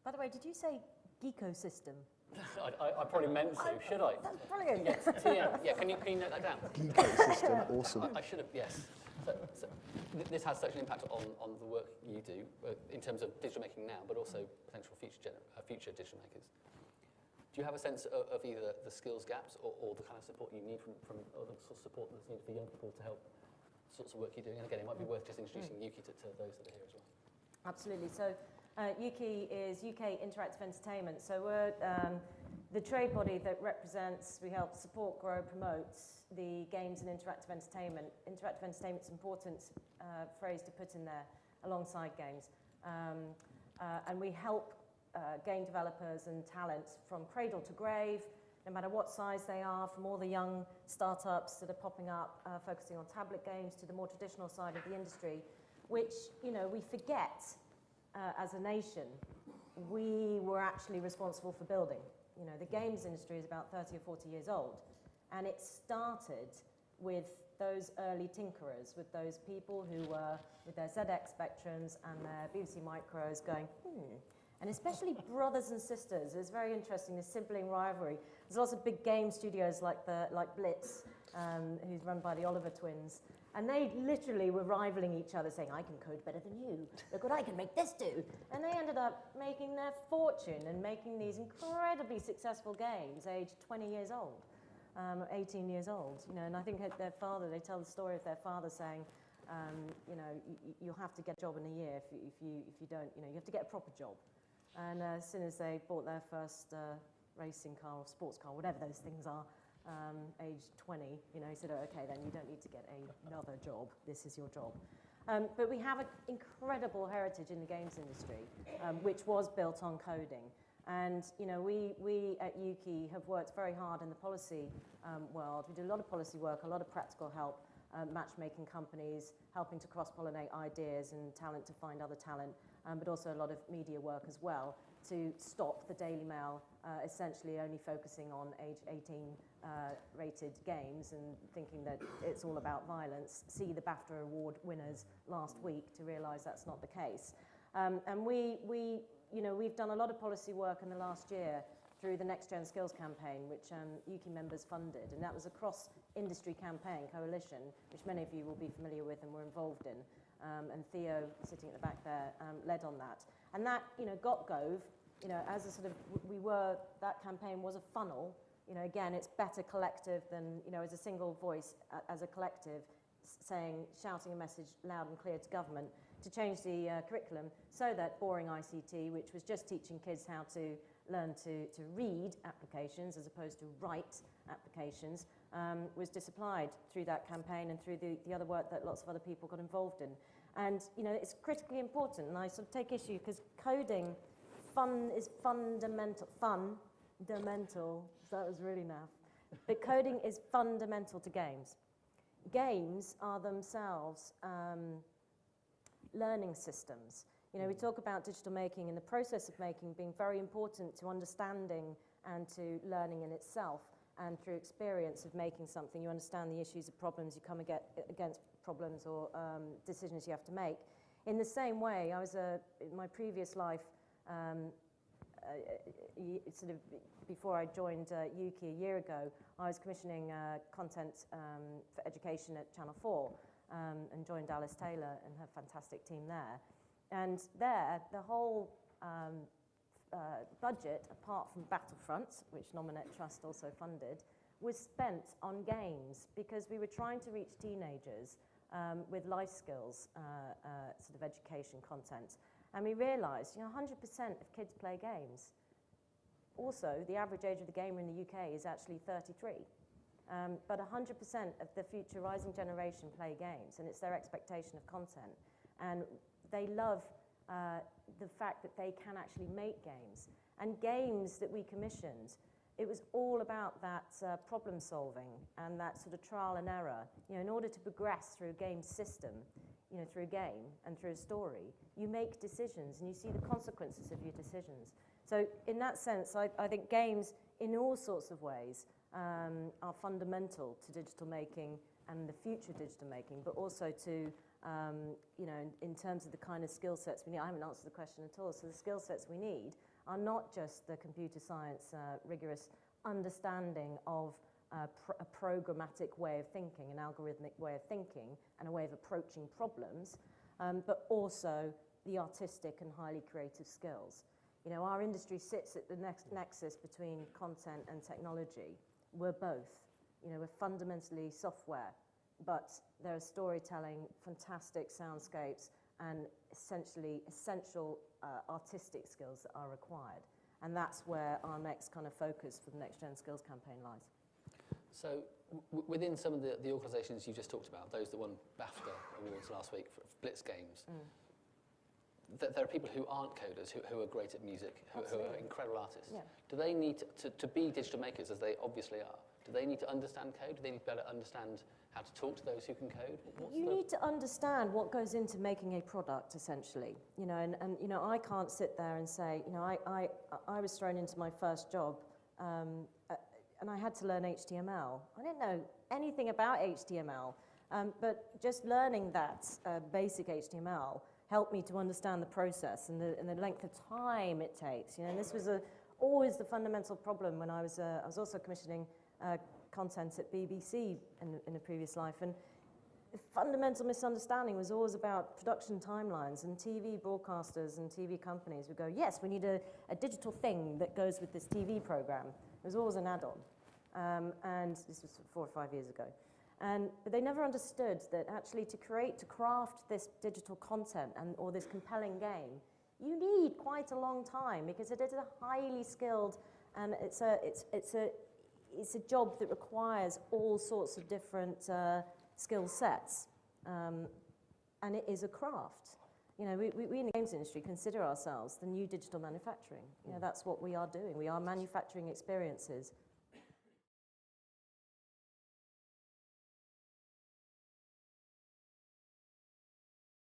By the way, did you say geekosystem? I probably meant to. Should I? That's brilliant. Yes. TM. Yeah. Can you note that down? Ecosystem, awesome. I should have. Yes. So this has such an impact on the work you do in terms of digital making now, but also potential future digital makers. Do you have a sense of either the skills gaps or the kind of support you need from or the sort of support that's needed for young people to help sorts of work you're doing? And again, it might be worth just introducing UKIE to those that are here as well. Absolutely. So UKIE is UK Interactive Entertainment. So we're the trade body that represents, we help support, grow, promote the games and interactive entertainment. Interactive entertainment's an important phrase to put in there alongside games. And we help game developers and talents from cradle to grave, no matter what size they are, from all the young startups that are popping up, focusing on tablet games, to the more traditional side of the industry, which, you know, we forget as a nation, we were actually responsible for building. You know, the games industry is about 30 or 40 years old, and it started with those early tinkerers, with those people who were with their ZX Spectrums and their BBC Micros going, And especially brothers and sisters. It's very interesting, this sibling rivalry. There's lots of big game studios like Blitz, who's run by the Oliver twins. And they literally were rivaling each other, saying, I can code better than you. Look what I can make this do. And they ended up making their fortune and making these incredibly successful games, aged 20 years old, 18 years old. You know, and I think their father, they tell the story of their father saying, you know, you'll have to get a job in a year if you don't, you know, you have to get a proper job. And as soon as they bought their first racing car or sports car, whatever those things are, age 20, you know, he said, oh, okay, then you don't need to get another job. This is your job. But we have an incredible heritage in the games industry, which was built on coding. And, you know, we at UKIE have worked very hard in the policy world. We do a lot of policy work, a lot of practical help, matchmaking companies, helping to cross-pollinate ideas and talent to find other talent, but also a lot of media work as well to stop the Daily Mail essentially only focusing on age 18 rated games and thinking that it's all about violence. See the BAFTA award winners last week to realise that's not the case. And you know, we've done a lot of policy work in the last year through the Next Gen Skills campaign, which UKIE members funded, and that was a cross-industry campaign coalition, which many of you will be familiar with and were involved in. And Theo, sitting at the back there, led on that. And that, you know, got Gove, you know, as a sort of, that campaign was a funnel. You know, again, it's better collective than, you know, as a single voice, as a collective, shouting a message loud and clear to government to change the curriculum so that boring ICT, which was just teaching kids how to learn to read applications as opposed to write applications, was disapplied through that campaign and through the other work that lots of other people got involved in. And, you know, it's critically important, and I sort of take issue because coding is fundamental, so that was really naff. But coding is fundamental to games. Games are themselves learning systems. You know, we talk about digital making and the process of making being very important to understanding and to learning in itself. And through experience of making something, you understand the issues of problems, you come against problems or decisions you have to make. In the same way, I was, in my previous life, sort of before I joined UKIE a year ago, I was commissioning content for education at Channel 4 and joined Alice Taylor and her fantastic team there. And there, the whole budget, apart from Battlefront, which Nominet Trust also funded, was spent on games because we were trying to reach teenagers with life skills sort of education content. And we realised, you know, 100% of kids play games. Also, the average age of the gamer in the UK is actually 33. But 100% of the future rising generation play games, and it's their expectation of content. And they love the fact that they can actually make games. And games that we commissioned, it was all about that problem solving and that sort of trial and error. You know, in order to progress through a game system, you know, through a game and through a story, you make decisions and you see the consequences of your decisions. So in that sense, I think games in all sorts of ways are fundamental to digital making and the future digital making, but also to, you know, in terms of the kind of skill sets we need. I haven't answered the question at all. So the skill sets we need are not just the computer science rigorous understanding of a programmatic way of thinking, an algorithmic way of thinking, and a way of approaching problems, but also the artistic and highly creative skills. You know, our industry sits at the nexus between content and technology. We're both. You know, we're fundamentally software, but there are storytelling, fantastic soundscapes, and essential artistic skills that are required. And that's where our next kind of focus for the Next Gen Skills campaign lies. So within some of the organisations you just talked about, those that won BAFTA awards last week for Blitz Games, there are people who aren't coders, who are great at music, who are incredible artists. Yeah. Do they need to be digital makers, as they obviously are? Do they need to understand code? Do they need to better understand how to talk to those who can code? You need to understand what goes into making a product, essentially. You know, and you know, I can't sit there and say, you know, I was thrown into my first job, and I had to learn HTML. I didn't know anything about HTML, but just learning that basic HTML helped me to understand the process and the length of time it takes. You know, and this was always the fundamental problem when I was also commissioning content at BBC in a previous life, and the fundamental misunderstanding was always about production timelines, and TV broadcasters and TV companies would go, yes, we need a digital thing that goes with this TV program. It was always an add-on, and this was 4 or 5 years ago. But they never understood that actually to craft this digital content or this compelling game, you need quite a long time, because it is a highly skilled, and it's a job that requires all sorts of different skill sets, and it is a craft. You know, we in the games industry consider ourselves the new digital manufacturing. You know, that's what we are doing. We are manufacturing experiences